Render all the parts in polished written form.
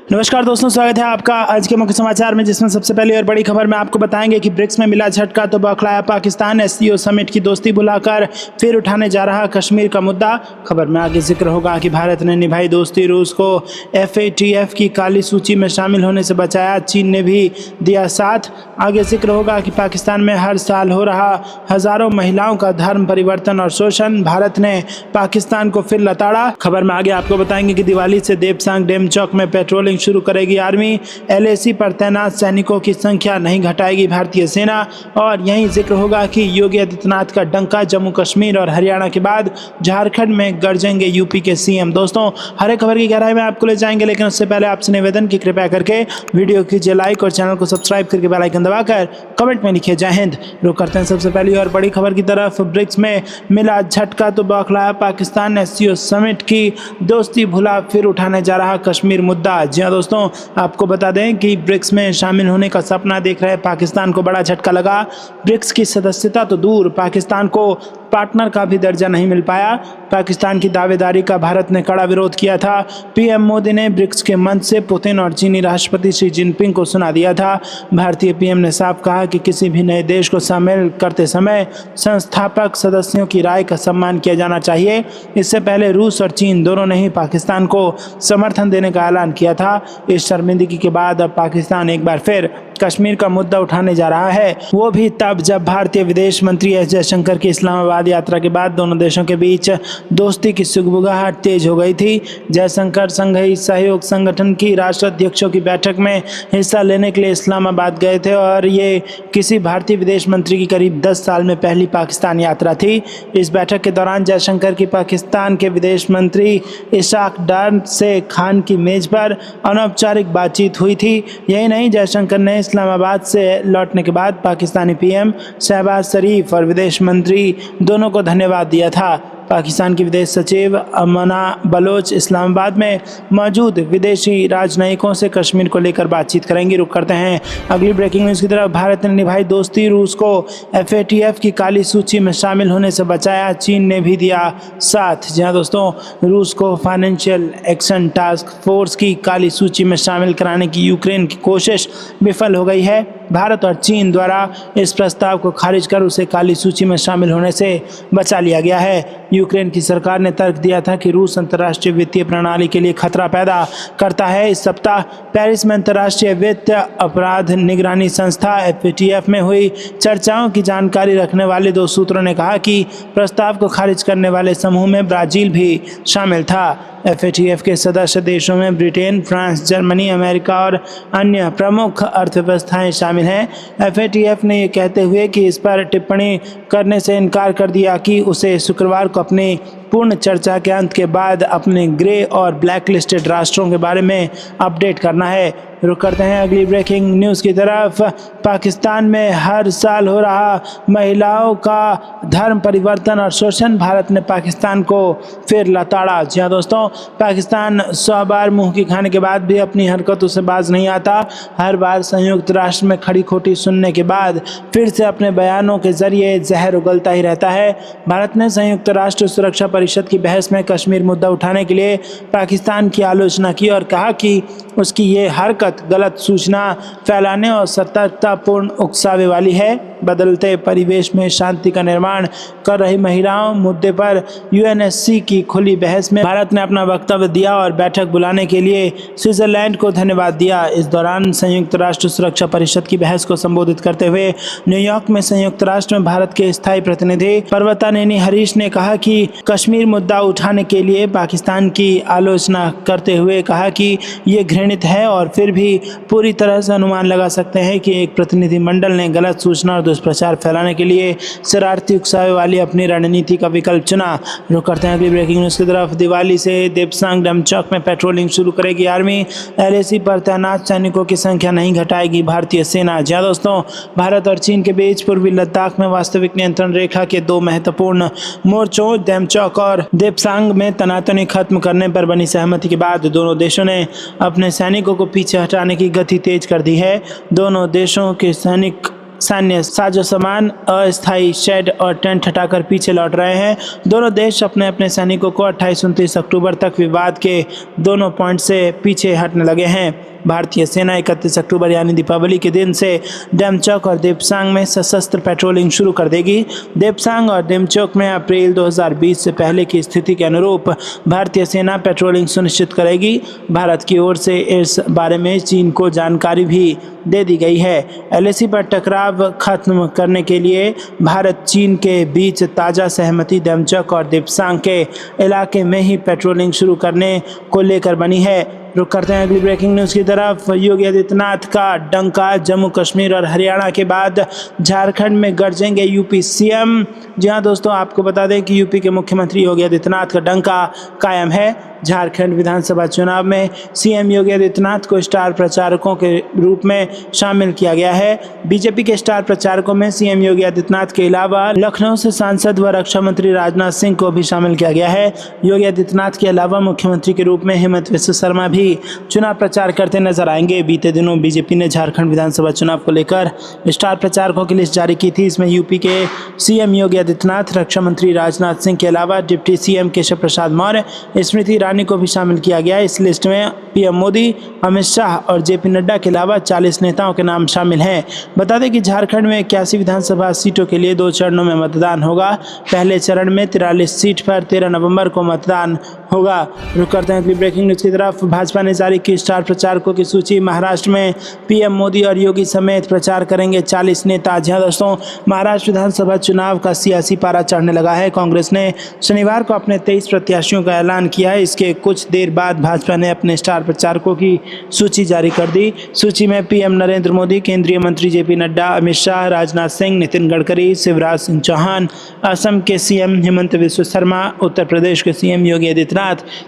नमस्कार दोस्तों, स्वागत है आपका आज के मुख्य समाचार में, जिसमें सबसे पहली और बड़ी खबर में आपको बताएंगे कि ब्रिक्स में मिला झटका तो बौखलाया पाकिस्तान। एससीओ समिट की दोस्ती बुलाकर फिर उठाने जा रहा कश्मीर का मुद्दा। खबर में आगे जिक्र होगा कि भारत ने निभाई दोस्ती, रूस को FATF की काली सूची में शामिल होने से बचाया, चीन ने भी दिया साथ। आगे जिक्र होगा कि पाकिस्तान में हर साल हो रहा हजारों महिलाओं का धर्म परिवर्तन और शोषण, भारत ने पाकिस्तान को फिर लताड़ा। खबर में आगे आपको बताएंगे कि दिवाली से देपसांग डैम चौक में पेट्रोलिंग शुरू करेगी आर्मी, LAC पर तैनात सैनिकों की संख्या नहीं घटाएगी भारतीय सेना। और यहीं जिक्र होगा कि योगी आदित्यनाथ का डंका, जम्मू कश्मीर और हरियाणा के बाद झारखंड में गरजेंगे यूपी के CM। दोस्तों, हर एक खबर की गहराई में आपको ले जाएंगे, लेकिन उससे पहले आपसे निवेदन की कृपया करके वीडियो कीजिए लाइक और चैनल को सब्सक्राइब करके बेल आइकन दबाकर कमेंट में लिखिए जय हिंद। रुक करते हैं सबसे पहली और बड़ी खबर की तरफ। ब्रिक्स में मिला झटका तो बौखलाया पाकिस्तान। SCO समिट की दोस्ती भुला फिर उठाने जा रहा कश्मीर मुद्दा। जी हाँ दोस्तों, आपको बता दें कि ब्रिक्स में शामिल होने का सपना देख रहे पाकिस्तान को बड़ा झटका लगा। ब्रिक्स की सदस्यता तो दूर, पाकिस्तान को पार्टनर का भी दर्जा नहीं मिल पाया। पाकिस्तान की दावेदारी का भारत ने कड़ा विरोध किया था। PM मोदी ने ब्रिक्स के मंच से पुतिन और चीनी राष्ट्रपति शी जिनपिंग को सुना दिया था। भारतीय PM ने साफ कहा कि किसी भी नए देश को शामिल करते समय संस्थापक सदस्यों की राय का सम्मान किया जाना चाहिए। इससे पहले रूस और चीन दोनों ने ही पाकिस्तान को समर्थन देने का ऐलान किया था। इस शर्मिंदगी के बाद अब पाकिस्तान एक बार फिर कश्मीर का मुद्दा उठाने जा रहा है, वो भी तब जब भारतीय विदेश मंत्री S जयशंकर की इस्लामाबाद यात्रा के बाद दोनों देशों के बीच दोस्ती की सुगबुगाहट तेज हो गई थी। जयशंकर संघीय सहयोग संगठन की राष्ट्राध्यक्षों की बैठक में हिस्सा लेने के लिए इस्लामाबाद गए थे और ये किसी भारतीय विदेश मंत्री की करीब 10 साल में पहली पाकिस्तान यात्रा थी। इस बैठक के दौरान जयशंकर की पाकिस्तान के विदेश मंत्री इशाक डार से खान की मेज पर अनौपचारिक बातचीत हुई थी। यही नहीं, जयशंकर ने इस्लामाबाद से लौटने के बाद पाकिस्तानी PM शहबाज शरीफ और विदेश मंत्री दोनों को धन्यवाद दिया था। पाकिस्तान की विदेश सचिव अमना बलोच इस्लामाबाद में मौजूद विदेशी राजनयिकों से कश्मीर को लेकर बातचीत करेंगी। रुक करते हैं अगली ब्रेकिंग न्यूज़ की तरफ। भारत ने निभाई दोस्ती, रूस को FATF की काली सूची में शामिल होने से बचाया, चीन ने भी दिया साथ। जी हाँ दोस्तों, रूस को फाइनेंशियल एक्शन टास्क फोर्स की काली सूची में शामिल कराने की यूक्रेन की कोशिश विफल हो गई है। भारत और चीन द्वारा इस प्रस्ताव को खारिज कर उसे काली सूची में शामिल होने से बचा लिया गया है। यूक्रेन की सरकार ने तर्क दिया था कि रूस अंतर्राष्ट्रीय वित्तीय प्रणाली के लिए खतरा पैदा करता है। इस सप्ताह पेरिस में अंतर्राष्ट्रीय वित्तीय अपराध निगरानी संस्था FATF में हुई चर्चाओं की जानकारी रखने वाले 2 सूत्रों ने कहा कि प्रस्ताव को खारिज करने वाले समूह में ब्राजील भी शामिल था। FATF के सदस्य देशों में ब्रिटेन, फ्रांस, जर्मनी, अमेरिका और अन्य प्रमुख अर्थव्यवस्थाएं शामिल हैं। FATF ने ये कहते हुए कि इस पर टिप्पणी करने से इनकार कर दिया कि उसे शुक्रवार को अपनी पूर्ण चर्चा के अंत के बाद अपने ग्रे और ब्लैक लिस्टेड राष्ट्रों के बारे में अपडेट करना है। रुक करते हैं अगली ब्रेकिंग न्यूज़ की तरफ। पाकिस्तान में हर साल हो रहा महिलाओं का धर्म परिवर्तन और शोषण, भारत ने पाकिस्तान को फिर लताड़ा। जी हाँ दोस्तों, पाकिस्तान 100 बार मुंह की खाने के बाद भी अपनी हरकतों से बाज नहीं आता। हर बार संयुक्त राष्ट्र में खड़ी खोटी सुनने के बाद फिर से अपने बयानों के जरिए जहर उगलता ही रहता है। भारत ने संयुक्त राष्ट्र सुरक्षा परिषद की बहस में कश्मीर मुद्दा उठाने के लिए पाकिस्तान की आलोचना की और कहा कि उसकी ये हरकत गलत सूचना फैलाने और सतर्कतापूर्ण उकसावे वाली है। बदलते परिवेश में शांति का निर्माण कर रही महिलाओं मुद्दे पर UNSC की खुली बहस में भारत ने अपना वक्तव्य दिया और बैठक बुलाने के लिए स्विट्जरलैंड को धन्यवाद दिया। इस दौरान संयुक्त राष्ट्र सुरक्षा परिषद की बहस को संबोधित करते हुए न्यूयॉर्क में संयुक्त राष्ट्र में भारत के स्थायी प्रतिनिधि पर्वतानेनी हरीश ने कहा कि कश्मीर मुद्दा उठाने के लिए पाकिस्तान की आलोचना करते हुए कहा कि ये घृणित है और फिर भी पूरी तरह से अनुमान लगा सकते हैं कि एक प्रतिनिधिमंडल ने गलत सूचना और दुष्प्रचार फैलाने के लिए शरारती उकसावे वाली अपनी रणनीति का विकल्प चुना। रुक करते हैं अगली ब्रेकिंग न्यूज़ की तरफ। दिवाली से देपसांग डैम चौक में पेट्रोलिंग शुरू करेगी आर्मी, LAC पर तैनात सैनिकों की संख्या नहीं घटाएगी भारतीय सेना। जी हाँ दोस्तों, भारत और चीन के बीच पूर्वी लद्दाख में वास्तविक नियंत्रण रेखा के 2 महत्वपूर्ण मोर्चों डैम चौक और देपसांग में तनातनी खत्म करने पर बनी सहमति के बाद दोनों देशों ने अपने सैनिकों को पीछे हटाने की गति तेज कर दी है। दोनों देशों के सैनिक सैन्य साजो सामान, अस्थायी शेड और टेंट हटाकर पीछे लौट रहे हैं। दोनों देश अपने अपने सैनिकों को 28-29 अक्टूबर तक विवाद के दोनों पॉइंट से पीछे हटने लगे हैं। भारतीय सेना 31 अक्टूबर यानी दीपावली के दिन से डेमचौक और देपसांग में सशस्त्र पेट्रोलिंग शुरू कर देगी। देपसांग और डेमचौक में अप्रैल 2020 से पहले की स्थिति के अनुरूप भारतीय सेना पेट्रोलिंग सुनिश्चित करेगी। भारत की ओर से इस बारे में चीन को जानकारी भी दे दी गई है। एलएसी पर टकराव खत्म करने के लिए भारत चीन के बीच ताज़ा सहमति डेमचौक और देपसांग के इलाके में ही पेट्रोलिंग शुरू करने को लेकर बनी है। रुक करते हैं अगली ब्रेकिंग न्यूज़ की तरफ। योगी आदित्यनाथ का डंका, जम्मू कश्मीर और हरियाणा के बाद झारखंड में गरजेंगे यूपी सीएम। जी हाँ दोस्तों, आपको बता दें कि यूपी के मुख्यमंत्री योगी आदित्यनाथ का डंका कायम है। झारखंड विधानसभा चुनाव में सीएम योगी आदित्यनाथ को स्टार प्रचारकों के रूप में शामिल किया गया है। बीजेपी के स्टार प्रचारकों में सीएम योगी आदित्यनाथ के अलावा लखनऊ से सांसद व रक्षा मंत्री राजनाथ सिंह को भी शामिल किया गया है। योगी आदित्यनाथ के अलावा मुख्यमंत्री के रूप में हेमंत विश्व शर्मा भी चुनाव प्रचार करते नजर आएंगे। बीते दिनों बीजेपी ने झारखंड विधानसभा चुनाव को लेकर स्टार प्रचारकों की लिस्ट जारी की थी। इसमें यूपी के सीएम योगी आदित्यनाथ, रक्षा मंत्री राजनाथ सिंह के अलावा डिप्टी सीएम केशव प्रसाद मौर्य, स्मृति ईरानी को भी शामिल किया गया। इस लिस्ट में पीएम मोदी, अमित शाह और जेपी नड्डा के अलावा 40 नेताओं के नाम शामिल हैं। बता दें कि झारखंड में 81 विधानसभा सीटों के लिए 2 चरणों में मतदान होगा। पहले चरण में 43 सीट पर 13 नवंबर को मतदान होगा। रुक करते हैं अगली ब्रेकिंग न्यूज़ की तरफ। भाजपा ने जारी की स्टार प्रचारकों की सूची। महाराष्ट्र में पीएम मोदी और योगी समेत प्रचार करेंगे 40 नेता। जी हाँ दोस्तों, महाराष्ट्र विधानसभा चुनाव का सियासी पारा चढ़ने लगा है। कांग्रेस ने शनिवार को अपने 23 प्रत्याशियों का ऐलान किया है। इसके कुछ देर बाद भाजपा ने अपने स्टार प्रचारकों की सूची जारी कर दी। सूची में पीएम नरेंद्र मोदी, केंद्रीय मंत्री जेपी नड्डा, अमित शाह, राजनाथ सिंह, नितिन गडकरी, शिवराज सिंह चौहान, असम के सीएम हेमंत विश्व शर्मा, उत्तर प्रदेश के सीएम योगी आदित्यनाथ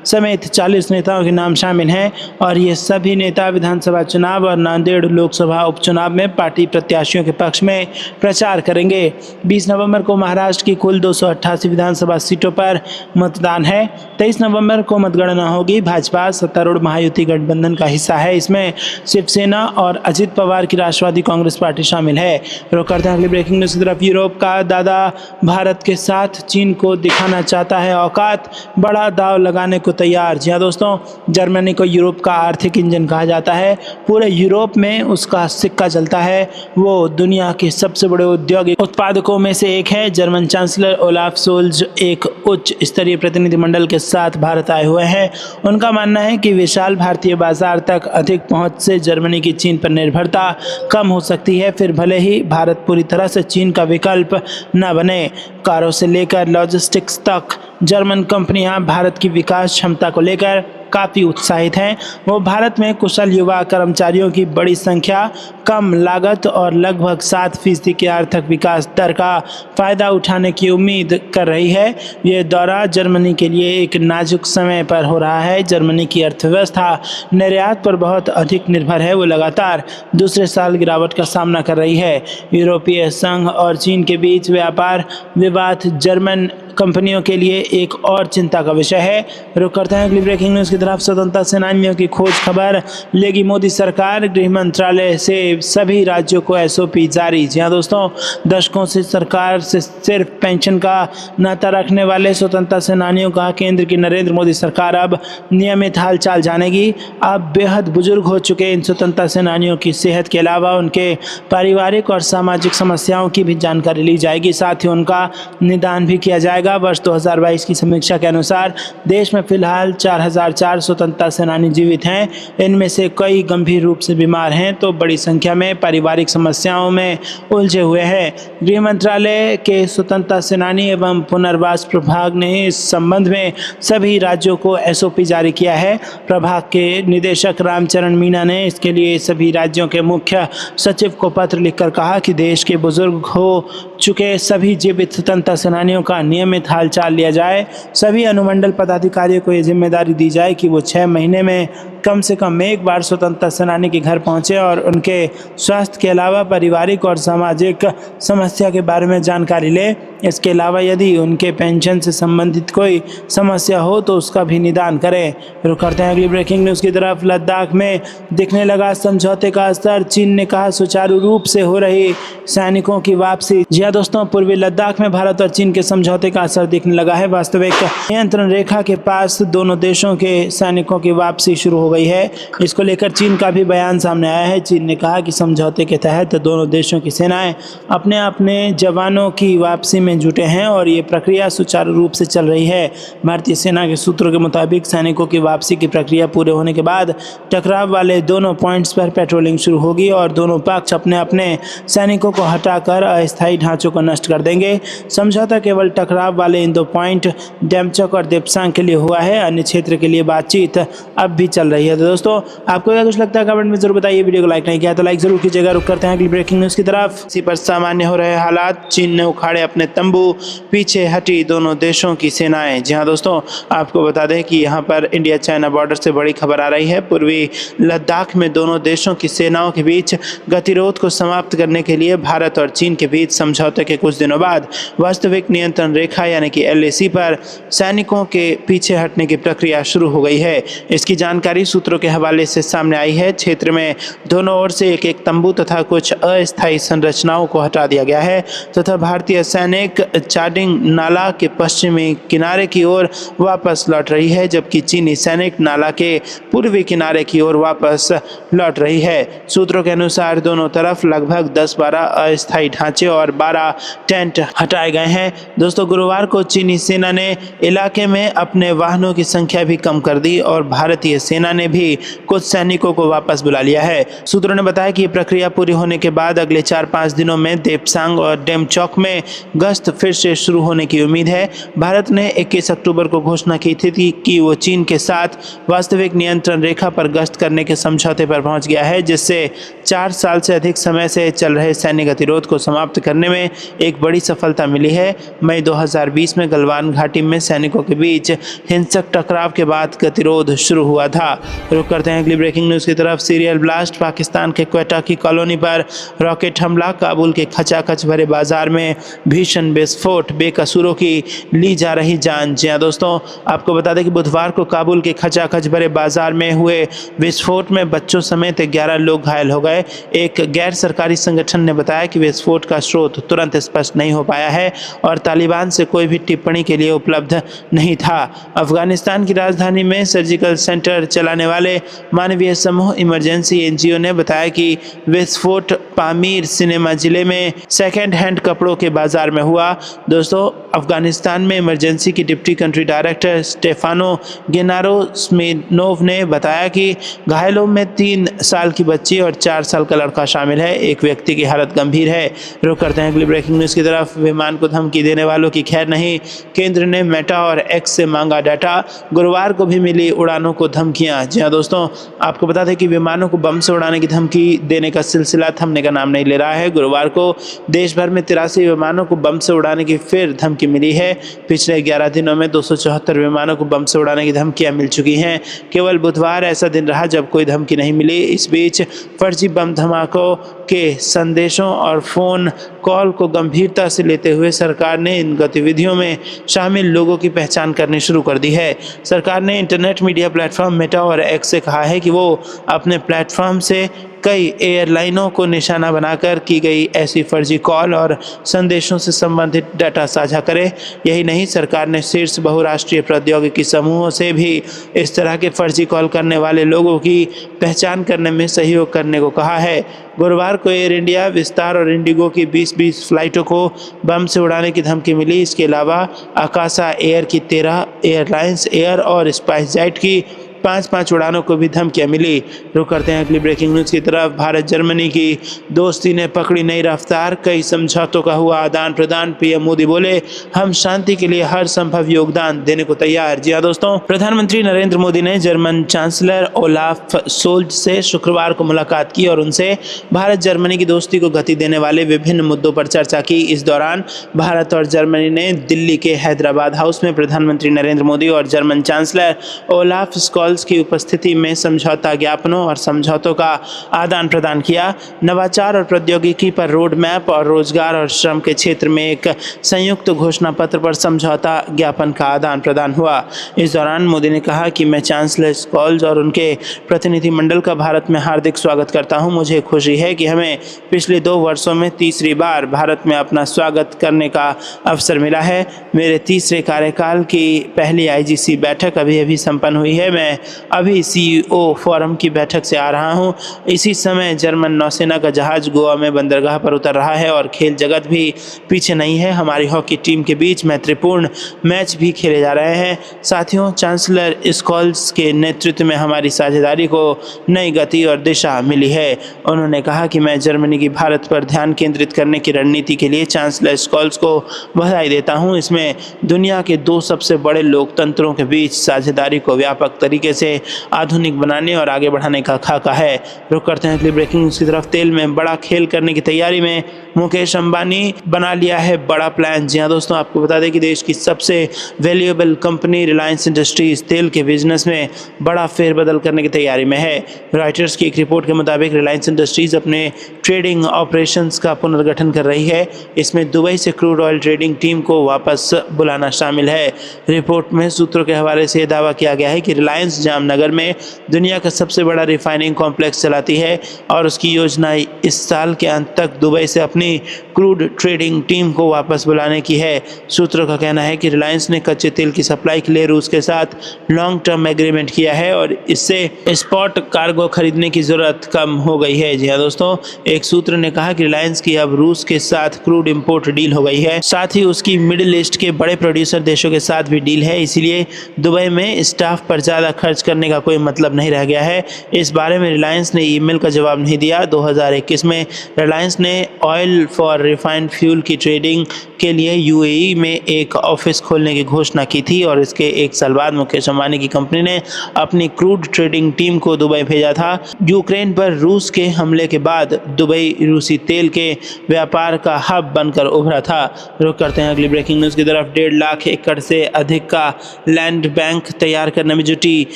समेत 40 नेताओं के नाम शामिल हैं। और ये सभी नेता विधानसभा चुनाव और नांदेड़ लोकसभा उपचुनाव में पार्टी प्रत्याशियों के पक्ष में प्रचार करेंगे। 20 नवंबर को महाराष्ट्र की कुल 288 विधानसभा सीटों पर मतदान है। 23 नवंबर को मतगणना होगी। भाजपा सत्तारूढ़ महायुति गठबंधन का हिस्सा है। इसमें शिवसेना और अजित पवार की राष्ट्रवादी कांग्रेस पार्टी शामिल है। रुक करते हैं अगली ब्रेकिंग न्यूज़ की तरफ। यूरोप का दादा भारत के साथ चीन को दिखाना चाहता है औकात, बड़ा दाव लगाने को तैयार। जी हाँ दोस्तों, जर्मनी को यूरोप का आर्थिक इंजन कहा जाता है। पूरे यूरोप में उसका सिक्का चलता है। वो दुनिया के सबसे बड़े औद्योगिक उत्पादकों में से एक है। जर्मन चांसलर ओलाफ सोल्ज एक उच्च स्तरीय प्रतिनिधिमंडल के साथ भारत आए हुए हैं। उनका मानना है कि विशाल भारतीय बाजार तक अधिक पहुंच से जर्मनी की चीन पर निर्भरता कम हो सकती है। फिर भले ही भारत पूरी तरह से चीन का विकल्प न बने। कारों से लेकर लॉजिस्टिक्स तक जर्मन कंपनियां भारत की विकास क्षमता को लेकर काफ़ी उत्साहित हैं। वो भारत में कुशल युवा कर्मचारियों की बड़ी संख्या, कम लागत और लगभग 7% के आर्थिक विकास दर का फ़ायदा उठाने की उम्मीद कर रही है। ये दौरा जर्मनी के लिए एक नाजुक समय पर हो रहा है। जर्मनी की अर्थव्यवस्था निर्यात पर बहुत अधिक निर्भर है। वो लगातार दूसरे साल गिरावट का सामना कर रही है। यूरोपीय संघ और चीन के बीच व्यापार विवाद जर्मन कंपनियों के लिए एक और चिंता का विषय है। रुक करते हैं अगली ब्रेकिंग न्यूज़ की तरफ। स्वतंत्रता सेनानियों की खोज खबर लेगी मोदी सरकार। गृह मंत्रालय से सभी राज्यों को एसओपी जारी। जी हाँ दोस्तों, दशकों से सरकार से सिर्फ पेंशन का नाता रखने वाले स्वतंत्रता सेनानियों का केंद्र की नरेंद्र मोदी सरकार अब नियमित हालचाल जानेगी। अब बेहद बुजुर्ग हो चुके इन स्वतंत्रता सेनानियों की सेहत के अलावा उनके पारिवारिक और सामाजिक समस्याओं की भी जानकारी ली जाएगी। साथ ही उनका निदान भी किया जाएगा। वर्ष 2022 की समीक्षा के अनुसार देश में फिलहाल 4004 स्वतंत्रता सेनानी जीवित हैं। इनमें से कई गंभीर रूप से बीमार हैं तो बड़ी संख्या में पारिवारिक समस्याओं में उलझे हुए हैं। गृह मंत्रालय के स्वतंत्रता सेनानी एवं पुनर्वास प्रभाग ने इस संबंध में सभी राज्यों को एसओपी जारी किया है। प्रभाग के निदेशक रामचरण मीना ने इसके लिए सभी राज्यों के मुख्य सचिव को पत्र लिखकर कहा कि देश के बुजुर्ग हो चुके सभी जीवित स्वतंत्रता सेनानियों का नियमित हालचाल लिया जाए। सभी अनुमंडल पदाधिकारियों को ये जिम्मेदारी दी जाए कि वो 6 महीने में कम से कम एक बार स्वतंत्रता सेनानी के घर पहुंचे और उनके स्वास्थ्य के अलावा पारिवारिक और सामाजिक समस्या के बारे में जानकारी ले। इसके अलावा यदि उनके पेंशन से संबंधित कोई समस्या हो तो उसका भी निदान करें। रुक करते हैं अगली ब्रेकिंग न्यूज़ की तरफ। लद्दाख में दिखने लगा समझौते का असर, चीन ने कहा सुचारू रूप से हो रही सैनिकों की वापसी। जी हाँ दोस्तों, पूर्वी लद्दाख में भारत और चीन के समझौते का असर दिखने लगा है। वास्तविक नियंत्रण रेखा के पास दोनों देशों के सैनिकों की वापसी शुरू हो गई है। इसको लेकर चीन का भी बयान सामने आया है। चीन ने कहा कि समझौते के तहत दोनों देशों की सेनाएं अपने अपने जवानों की वापसी में जुटे हैं और ये प्रक्रिया सुचारू रूप से चल रही है। भारतीय सेना के सूत्रों के मुताबिक सैनिकों की वापसी की प्रक्रिया पूरे होने के बाद टकराव वाले दोनों पॉइंट्स पर पेट्रोलिंग शुरू होगी और दोनों पक्ष अपने अपने सैनिकों को हटाकर अस्थायी ढांचों को नष्ट कर देंगे। समझौता केवल टकराव वाले इन 2 पॉइंट डेमचौक और देपसांग के लिए हुआ है। अन्य क्षेत्र के लिए बातचीत अब भी चल रही है। तो दोस्तों, आपको क्या कुछ लगता है कमेंट में जरूर बताइए। वीडियो को लाइक नहीं किया तो लाइक जरूर कीजिएगा। रुक करते हैं अगली ब्रेकिंग न्यूज़ की तरफ। इसी पर सामान्य हो रहे हालात, चीन ने उखाड़े अपने तंबू, पीछे हटी दोनों देशों की सेनाएं। जी हाँ दोस्तों, आपको बता दें कि यहाँ पर इंडिया चाइना बॉर्डर से बड़ी खबर आ रही है। पूर्वी लद्दाख में दोनों देशों की सेनाओं के बीच गतिरोध को समाप्त करने के लिए भारत और चीन के बीच समझौते के कुछ दिनों बाद वास्तविक नियंत्रण रेखा यानी कि LAC पर सैनिकों के पीछे हटने की प्रक्रिया शुरू हो गई है। इसकी जानकारी सूत्रों के हवाले से सामने आई है। क्षेत्र में दोनों ओर से एक एक तंबू तथा कुछ अस्थायी संरचनाओं को हटा दिया गया है तथा भारतीय सैनिक चाडिंग नाला के पश्चिमी किनारे की ओर वापस लौट रही है, जबकि चीनी सैनिक नाला के पूर्वी किनारे की ओर वापस लौट रही है। सूत्रों के अनुसार दोनों तरफ लगभग 10-12 अस्थायी ढांचे और 12 टेंट हटाए गए हैं। दोस्तों, गुरुवार को चीनी सेना ने इलाके में अपने वाहनों की संख्या भी कम कर दी और भारतीय सेना ने भी कुछ सैनिकों को वापस बुला लिया है। सूत्रों ने बताया कि प्रक्रिया पूरी होने के बाद अगले 4-5 दिनों में देपसांग और डेमचौक में गश्त फिर से शुरू होने की उम्मीद है। भारत ने 21 अक्टूबर को घोषणा की थी कि वो चीन के साथ वास्तविक नियंत्रण रेखा पर गश्त करने के समझौते पर पहुंच गया है, जिससे 4 साल से अधिक समय से चल रहे सैन्य गतिरोध को समाप्त करने में एक बड़ी सफलता मिली है। मई 2020 में गलवान घाटी में सैनिकों के बीच हिंसक टकराव के बाद गतिरोध शुरू हुआ था। रुक करते हैं अगली ब्रेकिंग न्यूज़ की तरफ। सीरियल ब्लास्ट, पाकिस्तान के क्वेटा की कॉलोनी पर रॉकेट हमला, काबुल के खचाखच भरे बाजार में भीषण विस्फोट, बेकसूरों की ली जा रही जान। जी हाँ दोस्तों, आपको बता दें कि बुधवार को काबुल के खचाखच भरे बाजार में हुए विस्फोट में बच्चों समेत 11 लोग घायल हो गए। एक गैर सरकारी संगठन ने बताया कि विस्फोट का स्रोत तुरंत स्पष्ट नहीं हो पाया है और तालिबान से कोई भी टिप्पणी के लिए उपलब्ध नहीं था। अफगानिस्तान की राजधानी में सर्जिकल सेंटर चलाने वाले मानवीय समूह इमरजेंसी NGO ने बताया कि विस्फोट पामीर सिनेमा जिले में सेकेंड हैंड कपड़ों के बाजार में हुआ। दोस्तों, अफगानिस्तान में इमरजेंसी की डिप्टी कंट्री डायरेक्टर स्टेफानो गेनारो स्मिनोव ने बताया कि घायलों में 3 साल की बच्ची और 4 साल का लड़का शामिल है। एक व्यक्ति की हालत गंभीर है। रुक करते हैं अगली ब्रेकिंग न्यूज़ की तरफ। विमान को धमकी देने वालों की खैर नहीं, केंद्र ने मेटा और X से मांगा डाटा। गुरुवार को भी मिली उड़ानों को धमकियां। जी हाँ दोस्तों, आपको बता दें कि विमानों को बम से उड़ाने की धमकी देने का सिलसिला थमने का नाम नहीं ले रहा है। गुरुवार को देश भर में 83 विमानों को बम से उड़ाने की फिर धमकी मिली है। पिछले 11 दिनों में 274 विमानों को बम से उड़ाने की धमकियां मिल चुकी हैं। केवल बुधवार ऐसा दिन रहा जब कोई धमकी नहीं मिली। इस बीच फर्जी बम धमाकों के संदेशों और फोन कॉल को गंभीरता से लेते हुए सरकार ने इन गतिविधियों में शामिल लोगों की पहचान करनी शुरू कर दी है। सरकार ने इंटरनेट मीडिया प्लेटफॉर्म मेटा और X से कहा है कि वो अपने प्लेटफॉर्म से कई एयरलाइनों को निशाना बनाकर की गई ऐसी फर्जी कॉल और संदेशों से संबंधित डाटा साझा करे। यही नहीं, सरकार ने शीर्ष बहुराष्ट्रीय प्रौद्योगिकी समूहों से भी इस तरह के फर्जी कॉल करने वाले लोगों की पहचान करने में सहयोग करने को कहा है। गुरुवार को एयर इंडिया, विस्तार और इंडिगो की 20 फ्लाइटों को बम से उड़ाने की धमकी मिली। इसके अलावा आकाशा एयर की 13, एयरलाइंस एयर और स्पाइस जेट की 5 उड़ानों को भी धमकियां मिली। रुक करते हैं अगली ब्रेकिंग न्यूज़ की तरफ। भारत जर्मनी की दोस्ती ने पकड़ी नई रफ्तार, कई समझौतों का हुआ आदान प्रदान। पीएम मोदी बोले, हम शांति के लिए हर संभव योगदान देने को तैयार। जी हाँ दोस्तों, प्रधानमंत्री नरेंद्र मोदी ने जर्मन चांसलर ओलाफ सोल्ज से शुक्रवार को मुलाकात की और उनसे भारत जर्मनी की दोस्ती को गति देने वाले विभिन्न मुद्दों पर चर्चा की। इस दौरान भारत और जर्मनी ने दिल्ली के हैदराबाद हाउस में प्रधानमंत्री नरेंद्र मोदी और German chancellor Olaf Scholz Scholtz की उपस्थिति में समझौता ज्ञापनों और समझौतों का आदान प्रदान किया। नवाचार और प्रौद्योगिकी पर रोड मैप और रोजगार और श्रम के क्षेत्र में एक संयुक्त घोषणा पत्र पर समझौता ज्ञापन का आदान प्रदान हुआ। इस दौरान मोदी ने कहा कि मैं चांसलर स्कॉल्स और उनके प्रतिनिधिमंडल का भारत में हार्दिक स्वागत करता हूं। मुझे खुशी है कि हमें पिछले 2 वर्षों में तीसरी बार भारत में अपना स्वागत करने का अवसर मिला है। मेरे तीसरे कार्यकाल की पहली IGC बैठक अभी संपन्न हुई है। मैं अभी CEO फोरम की बैठक से आ रहा हूं। इसी समय जर्मन नौसेना का जहाज गोवा में बंदरगाह पर उतर रहा है और खेल जगत भी पीछे नहीं है। हमारी हॉकी टीम के बीच मैत्रीपूर्ण मैच भी खेले जा रहे हैं। साथियों, चांसलर स्कॉल्स के नेतृत्व में हमारी साझेदारी को नई गति और दिशा मिली है। उन्होंने कहा कि मैं जर्मनी की भारत पर ध्यान केंद्रित करने की रणनीति के लिए चांसलर स्कॉल्स को बधाई देता हूं। इसमें दुनिया के 2 सबसे बड़े लोकतंत्रों के बीच साझेदारी को व्यापक तरीके से आधुनिक बनाने और आगे बढ़ाने का खाका है। रुक करते हैं अगली ब्रेकिंग न्यूज़ की तरफ। तेल में बड़ा खेल करने की तैयारी में मुकेश अंबानी बना लिया है बड़ा प्लान। जी हाँ दोस्तों, आपको बता दें कि देश की सबसे वैल्यूएबल कंपनी रिलायंस इंडस्ट्रीज तेल के बिजनेस में बड़ा फेरबदल करने की तैयारी में है। रॉयटर्स की एक रिपोर्ट के मुताबिक रिलायंस इंडस्ट्रीज अपने ट्रेडिंग ऑपरेशंस का पुनर्गठन कर रही है। इसमें दुबई से क्रूड ऑयल ट्रेडिंग टीम को वापस बुलाना शामिल है। रिपोर्ट में सूत्रों के हवाले से दावा किया गया है कि रिलायंस जामनगर में दुनिया का सबसे बड़ा रिफाइनिंग कॉम्प्लेक्स चलाती है और उसकी योजना इस साल के अंत तक दुबई से अपनी क्रूड ट्रेडिंग टीम को वापस बुलाने की है। सूत्रों का कहना है कि रिलायंस ने कच्चे तेल की सप्लाई के लिए रूस के साथ लॉन्ग टर्म एग्रीमेंट किया है और इससे स्पॉट कार्गो खरीदने की जरूरत कम हो गई है। जी हाँ दोस्तों, एक सूत्र ने कहा कि रिलायंस की अब रूस के साथ क्रूड इंपोर्ट डील हो गई है। साथ ही उसकी मिडिल ईस्ट के बड़े प्रोड्यूसर देशों के साथ भी डील है। इसीलिए दुबई में स्टाफ पर ज़्यादा खर्च करने का कोई मतलब नहीं रह गया है। इस बारे में रिलायंस ने ईमेल का जवाब नहीं दिया। 2021 में रिलायंस ने ऑयल फॉर रिफाइंड फ्यूल की ट्रेडिंग के लिए UAE में एक ऑफिस खोलने की घोषणा की थी और इसके 1 साल बाद मुकेश अंबानी की कंपनी ने अपनी क्रूड ट्रेडिंग टीम को दुबई भेजा था। यूक्रेन पर रूस के हमले के बाद दुबई रूसी तेल के व्यापार का हब बनकर उभरा था। रुक करते हैं अगली ब्रेकिंग न्यूज़ की तरफ। 1.5 लाख एकड़ से अधिक का लैंड बैंक तैयार करने में जुटी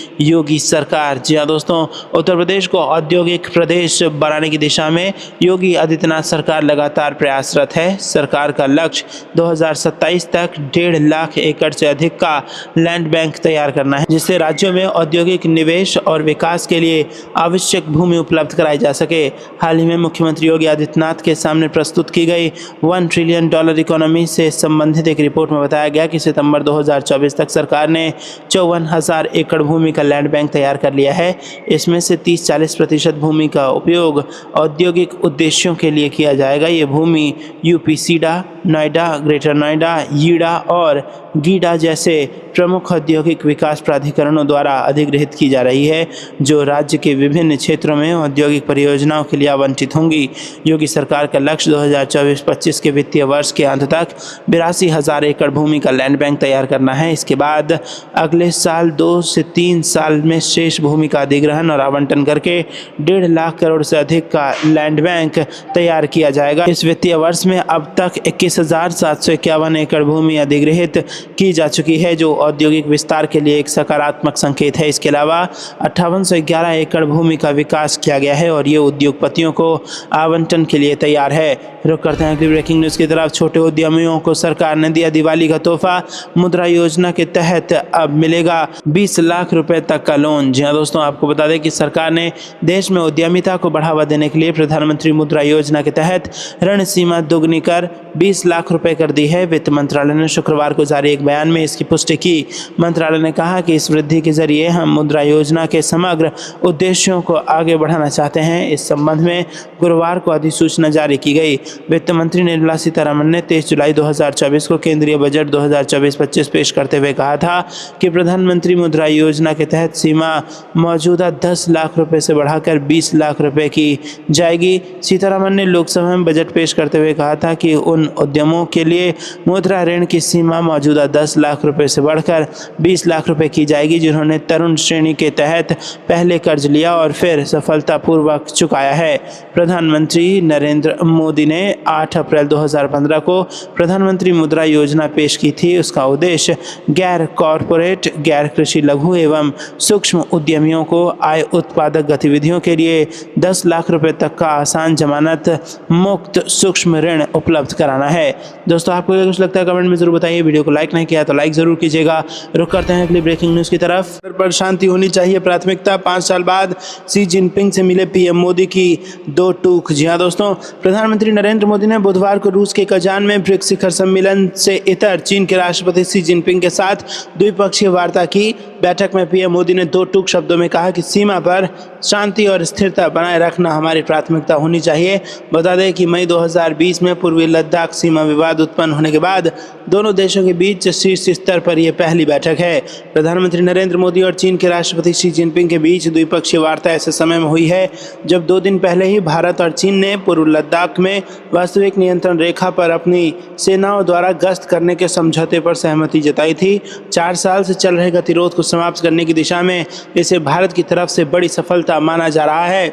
योगी सरकार। जी हाँ दोस्तों, उत्तर प्रदेश को औद्योगिक प्रदेश बनाने की दिशा में योगी आदित्यनाथ सरकार लगातार प्रयासरत है। सरकार का लक्ष्य 2027 तक 1.5 लाख एकड़ से अधिक का लैंड बैंक तैयार करना है, जिससे राज्यों में औद्योगिक निवेश और विकास के लिए आवश्यक भूमि उपलब्ध कराई जा सके। हाल ही में मुख्यमंत्री योगी आदित्यनाथ के सामने प्रस्तुत की गई $1 ट्रिलियन इकोनॉमी से संबंधित एक रिपोर्ट में बताया गया कि सितंबर 2024 तक सरकार ने 54,000 एकड़ भूमि का लैंड बैंक तैयार कर लिया है। इसमें से 30-40% भूमि का उपयोग औद्योगिक उद्देश्यों के लिए किया जाएगा। ये भूमि UP SIDA, Noida, greater Noida, YEIDA और गीडा जैसे प्रमुख औद्योगिक विकास प्राधिकरणों द्वारा अधिग्रहित की जा रही है, जो राज्य के विभिन्न क्षेत्रों में औद्योगिक परियोजनाओं के लिए आवंटित होंगी। योगी सरकार का लक्ष्य 2024-25 के वित्तीय वर्ष के अंत तक 82,000 एकड़ भूमि का लैंड बैंक तैयार करना है। इसके बाद अगले साल 2 से 3 साल में शेष भूमि का अधिग्रहण और आवंटन करके 1.5 लाख करोड़ से अधिक का लैंड बैंक तैयार किया जाएगा। इस वित्तीय वर्ष में अब तक 21,751 एकड़ भूमि अधिग्रहित की जा चुकी है, जो औद्योगिक विस्तार के लिए एक सकारात्मक संकेत है। इसके अलावा 5811 एकड़ भूमि का विकास किया गया है और ये उद्योगपतियों को आवंटन के लिए तैयार है। रुक करते हैं अगली ब्रेकिंग न्यूज़ की तरफ। छोटे उद्यमियों को सरकार ने दिया दिवाली का तोहफा। मुद्रा योजना के तहत अब मिलेगा 20 लाख रुपए तक का लोन। जी हाँ दोस्तों, आपको बता दें कि सरकार ने देश में उद्यमिता को बढ़ावा देने के लिए प्रधानमंत्री मुद्रा योजना के तहत ऋण सीमा दोगुनी कर 20 लाख रुपए कर दी है। वित्त मंत्रालय ने शुक्रवार को जारी एक बयान में इसकी पुष्टि की। मंत्रालय ने कहा कि इस वृद्धि के जरिए हम मुद्रा योजना के समग्र उद्देश्यों को आगे बढ़ाना चाहते हैं। इस संबंध में गुरुवार को अधिसूचना जारी की गई। वित्त मंत्री निर्मला सीतारमण ने 23 जुलाई 2024 को केंद्रीय बजट 2024-25 पेश करते हुए कहा था कि प्रधानमंत्री मुद्रा योजना के तहत सीमा मौजूदा 10 लाख रुपए से बढ़ाकर 20 लाख रुपए की जाएगी। सीतारमण ने लोकसभा में बजट पेश करते हुए कहा था कि उन उद्यमों के लिए मुद्रा ऋण की सीमा मौजूदा मौजूदा 10 लाख रुपए से बढ़कर 20 लाख रुपए की जाएगी, जिन्होंने तरुण श्रेणी के तहत पहले कर्ज लिया और फिर सफलतापूर्वक चुकाया है। प्रधानमंत्री नरेंद्र मोदी ने 8 अप्रैल 2015 को प्रधानमंत्री मुद्रा योजना पेश की थी। उसका उद्देश्य गैर कॉरपोरेट, गैर कृषि, लघु एवं सूक्ष्म उद्यमियों को आय उत्पादक गतिविधियों के लिए 10 लाख रुपए तक का आसान जमानत मुक्त सूक्ष्म ऋण उपलब्ध कराना है। दोस्तों, आपको क्या कुछ लगता है कमेंट में जरूर बताइए। वीडियो को लाइक नहीं किया तो लाइक जरूर कीजिएगा। रुक करते हैं अगली ब्रेकिंग न्यूज की तरफ। पर शांति होनी चाहिए प्राथमिकता, 5 साल बाद शी जिनपिंग से मिले पीएम मोदी की 2 टूक। जी हाँ दोस्तों, प्रधानमंत्री नरेंद्र मोदी ने बुधवार को रूस के कजान में ब्रिक्स शिखर सम्मेलन से इतर चीन के राष्ट्रपति शी जिनपिंग के साथ द्विपक्षीय वार्ता की। बैठक में पीएम मोदी ने 2 टूक शब्दों में कहा कि सीमा पर शांति और स्थिरता बनाए रखना हमारी प्राथमिकता होनी चाहिए। बता दें कि मई 2020 में पूर्वी लद्दाख सीमा विवाद उत्पन्न होने के बाद दोनों देशों के बीच शीर्ष स्तर पर यह पहली बैठक है। प्रधानमंत्री नरेंद्र मोदी और चीन के राष्ट्रपति शी जिनपिंग के बीच द्विपक्षीय वार्ता ऐसे समय में हुई है जब 2 दिन पहले ही भारत और चीन ने पूर्व लद्दाख में वास्तविक नियंत्रण रेखा पर अपनी सेनाओं द्वारा गश्त करने के समझौते पर सहमति जताई थी। 4 साल से चल रहे गतिरोध को समाप्त करने की दिशा में इसे भारत की तरफ से बड़ी सफलता माना जा रहा है।